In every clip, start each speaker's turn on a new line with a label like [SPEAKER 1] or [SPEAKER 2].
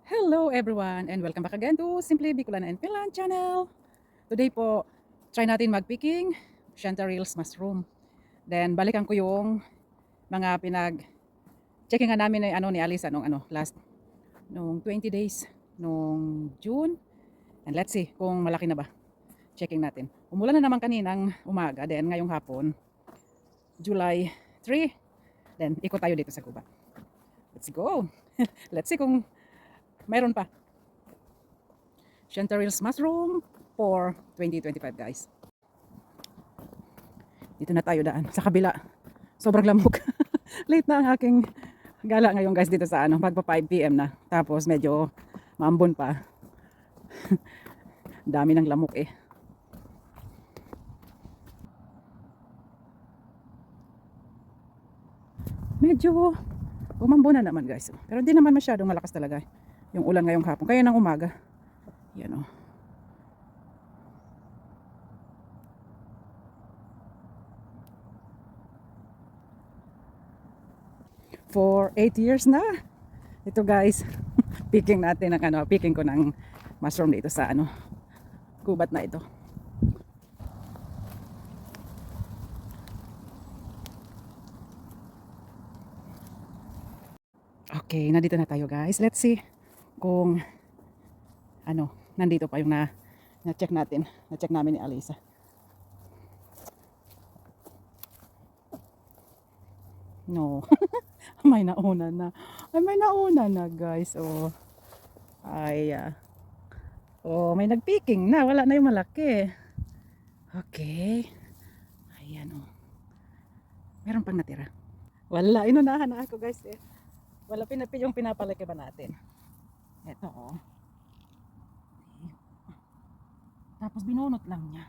[SPEAKER 1] Hello everyone and welcome back again to Simply Bicolana and Finland channel. Today po, try natin mag-picking chanterelles mushroom. Then balikan ko yung mga checkingan namin ni Alisa nung nung 20 days nung June. And let's see kung malaki na ba. Checking natin. Umulan na naman kaninang umaga, then ngayong hapon, July 3. Then ikot tayo dito sa gubat. Let's go. Let's see kung mayroon pa. Chanterelles mushroom for 2025 guys. Dito na tayo daan sa kabila. Sobrang lamok. Late na ang aking gala ngayon guys dito sa magpa 5 PM na. Tapos medyo maambon pa. Dami ng lamok eh. Medyo umambon na naman guys. Pero hindi naman masyadong malakas talaga yung ulan ngayong hapon. Kaya ng umaga. Yan oh. For 8 years na. Ito guys, picking natin ng picking ko ng mushroom dito sa gubat na ito. Okay, nandito na tayo guys. Let's see kung nandito pa yung na-check natin. Na-check namin ni Alisa. No. May nauna na. Ay, may nauna na guys. Oh. Ay, oh, may nagpicking na. Wala na yung malaki. Okay. Ayan oh. Meron pang natira. Wala. Inunahan na ako guys eh. Wala yung pinapalaki ba natin. Ito oh. Tapos binunot lang niya.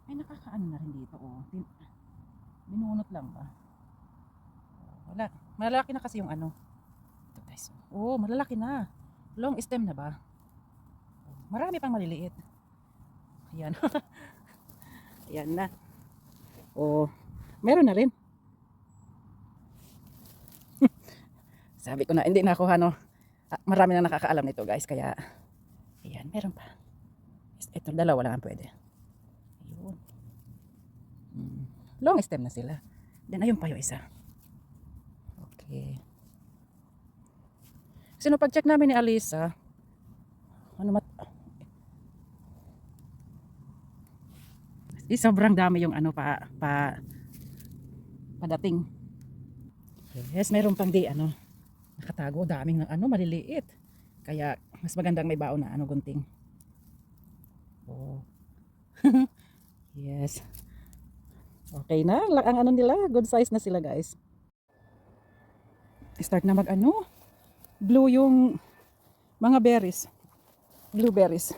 [SPEAKER 1] Ay, nakakaano na rin dito oh. Binunot lang ba? Wala. Malalaki na kasi yung Ito guys. Oh, malalaki na. Long stem na ba? Marami pang maliliit. Ayan. Ayan na. Oh, meron na rin. Sabi ko na, hindi na ako marami na nakakaalam nito guys. Kaya, ayan, meron pa. Ito, dalawa lang ang pwede. Ayun. Long stem na sila. Then, ayun pa yung isa. Okay. Sino pag-check namin ni Alisa, sobrang dami yung padating. Yes, meron pang nakatago, daming maliliit. Kaya mas magandang may baon na gunting. Oh. Yes. Okay na, ang nila, good size na sila guys. Start na blue yung mga berries. Blueberries.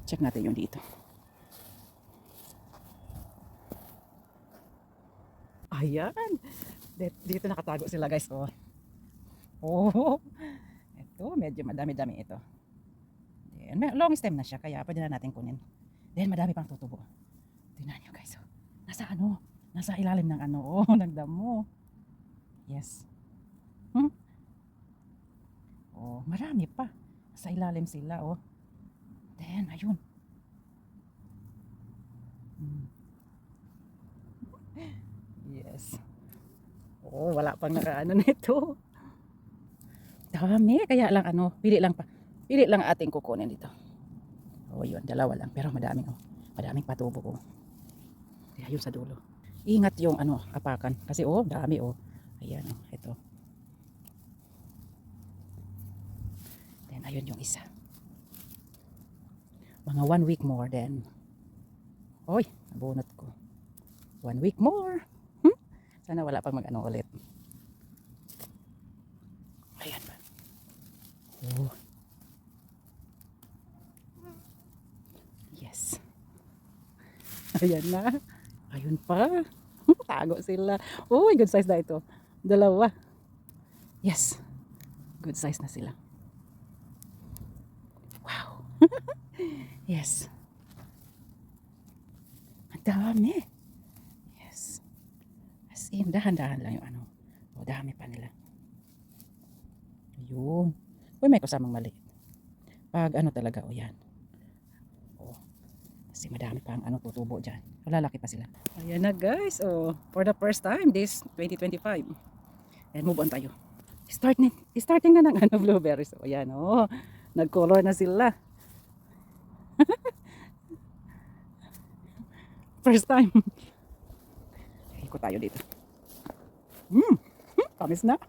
[SPEAKER 1] Check natin yung dito. Ayan. Dito nakatago sila guys. Oh. Oh. Ito, medyo madami-dami ito. Then, long stem na siya, kaya pwede na natin kunin. Then, madami pang tutubo. Tingnan nyo guys. Oh. Nasa ilalim ng oh, ng damo. Yes. Oh, marami pa. Nasa ilalim sila, oh. Then, ayun. Yes. Oh, wala pang nito. Dami, kaya lang pili lang ating kukunin dito. Oh, yun, dalawa lang, pero madaming patubo oh. Kaya yun sa dulo. Ingat yung apakan kasi oh, dami oh. Ayan oh, ito. Then ayun yung isa. Mga 1 week more then. Oy, nabunot ko. 1 week more. Sana wala pang ulit. Ayan ba. Oh. Yes. Ayan na. Ayun pa. Tago sila. Uy, good size na ito. Dalawa. Yes. Good size na sila. Wow. Yes. Ang dami. Yes. As in, dahan-dahan lang yung O, dami pa nila. Yun. Uy, may kasamang mali. Pag ano talaga, o yan. O, kasi madami pang ano tutubo dyan. Lalaki pa sila. Ayan na guys, oh, for the first time this 2025. And move on tayo. Starting na ng ano, blueberries. O yan, oh. Nag-color na sila. First time. Ikot tayo dito. Kamis na.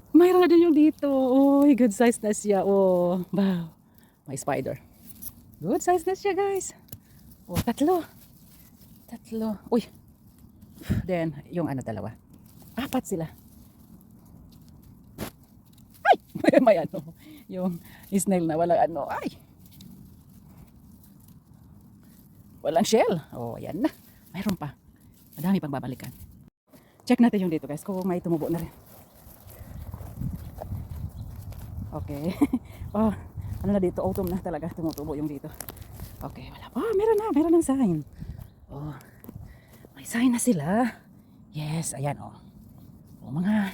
[SPEAKER 1] Mayroon na din yung dito. Uy, good size na siya. Oh, wow. May spider. Good size na siya, guys. Oh, tatlo. Uy. Then, yung ano, dalawa. 4 sila. Ay! May ano. Yung snail na walang ano. Ay! Walang shell. Oh, ayan na. Mayroon pa. Madami pang babalikan. Check natin yung dito, guys. Kung may tumubo na rin. Okay. Oh, ano na dito? Autumn na talaga. Tumutubo yung dito. Okay, wala pa. Meron ng sign. Oh, may sign na sila. Yes, ayan oh. Oh, mga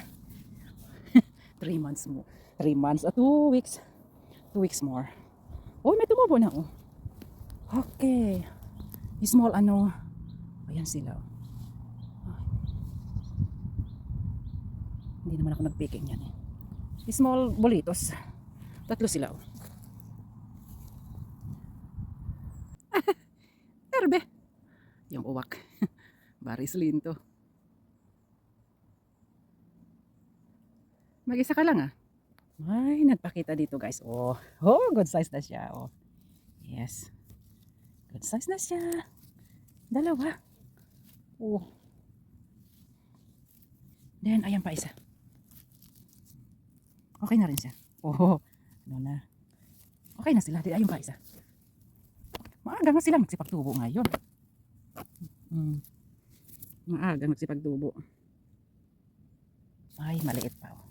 [SPEAKER 1] 3 months mo. 3 months at 2 weeks. 2 weeks more. Oh, may tumubo na oh. Okay. Small ano. Ayan sila. Oh. Hindi naman ako nagpicking yan eh. Small bolitos. 3 sila oh. Terbe. Yung uwak. Baris linto. Mag-isa ka lang ah. Ay, nagpakita dito guys. Oh, good size na siya. Oh. Yes. Good size na siya. Dalawa. Oh. Then, ayan pa isa. Okay na rin siya. Oh, ano na. Okay na sila. Ayun pa isa. Maaga nga sila magsipagtubo ngayon. Maaga magsipagtubo. Ay, maliit pa. Oh.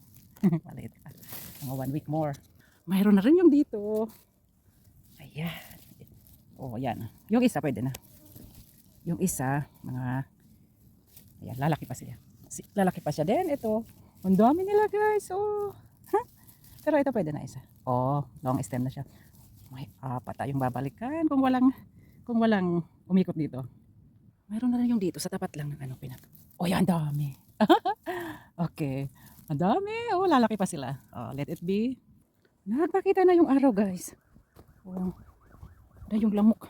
[SPEAKER 1] Maliit pa. Mga 1 week more. Mayroon na rin yung dito. Ayan. Oh, ayan. Yung isa pwede na. Yung isa, mga ayan, lalaki pa siya. Lalaki pa siya din. Ito. Ang dami nila guys. Oh. Pero ito pwede na isa. Oh, long stem na siya. May 4 tayong babalikan kung walang umikot dito. Mayroon na rin yung dito sa tapat lang ng ano pinag. Oh, yan dami. Okay. Ang dami. Oh, lalaki pa sila. Oh, let it be. Nagpakita na yung araw, guys. Oh. Na yung lamok.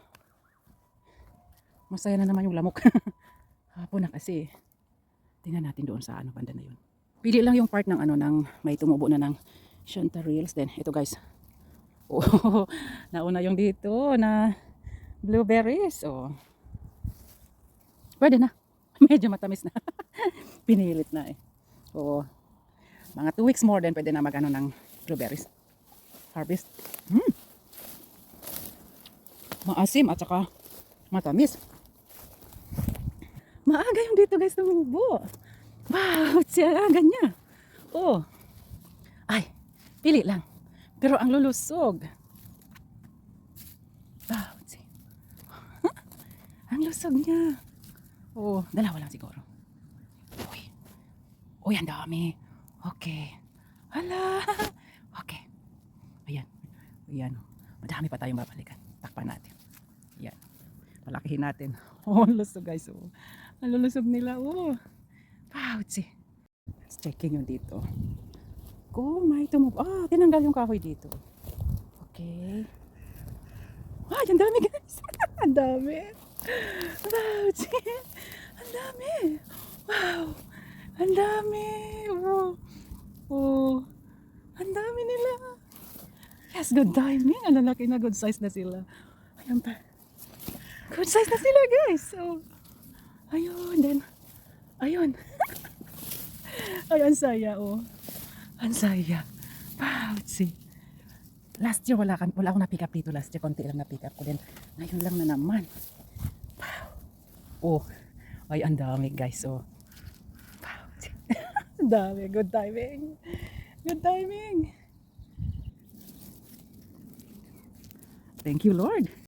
[SPEAKER 1] Masaya na naman yung lamok. Hapon na kasi. Tingnan natin doon sa ano banda na yun. Pili lang yung part ng ano ng may tumubo na ng chanterelles. Then ito guys. Oh, nauna yung dito na blueberries. Oh. Pwede na. Medyo matamis na. Pinilit na eh. Oo. Mga 2 weeks more then pwede na mag-ano ng blueberries. Harvest. Maasim at saka matamis. Maaga yung dito guys tumubo. Wow, siya agad Oh. Ay, pili lang. Pero ang lulusog. Wow, ang lusog niya. Oh, dalawa lang siguro. Uy. Uy, ang dami. Okay. Hala. Okay. Ayan. Ayan. Madami pa tayong babalikan. Takpan natin. Ayan. Palakihin natin. Oh, ang lusog guys. Oh. Ang lulusog nila. Oh. Wow, let's checking yung dito. Kung may tumubo. Ah, tinanggal yung kahoy dito. Okay. Ah, ang dami guys. Ang dami. Wow, ang dami. Wow. Ang dami. Wow. Oh. Ang dami nila. Yes, good timing. Ang lalaki na, good size na sila. Ayan pa. Good size na sila guys. So, ayun. Then, ayun. Ay, ang saya, oh. Ang saya. Wow, last year wala akong na-pick up dito. Last year konti lang na-pick up ko din. Ngayon lang na naman. Wow. Oh, ay ang dami guys. Oh. Wow. Ang dami. Good timing. Good timing. Thank you, Lord.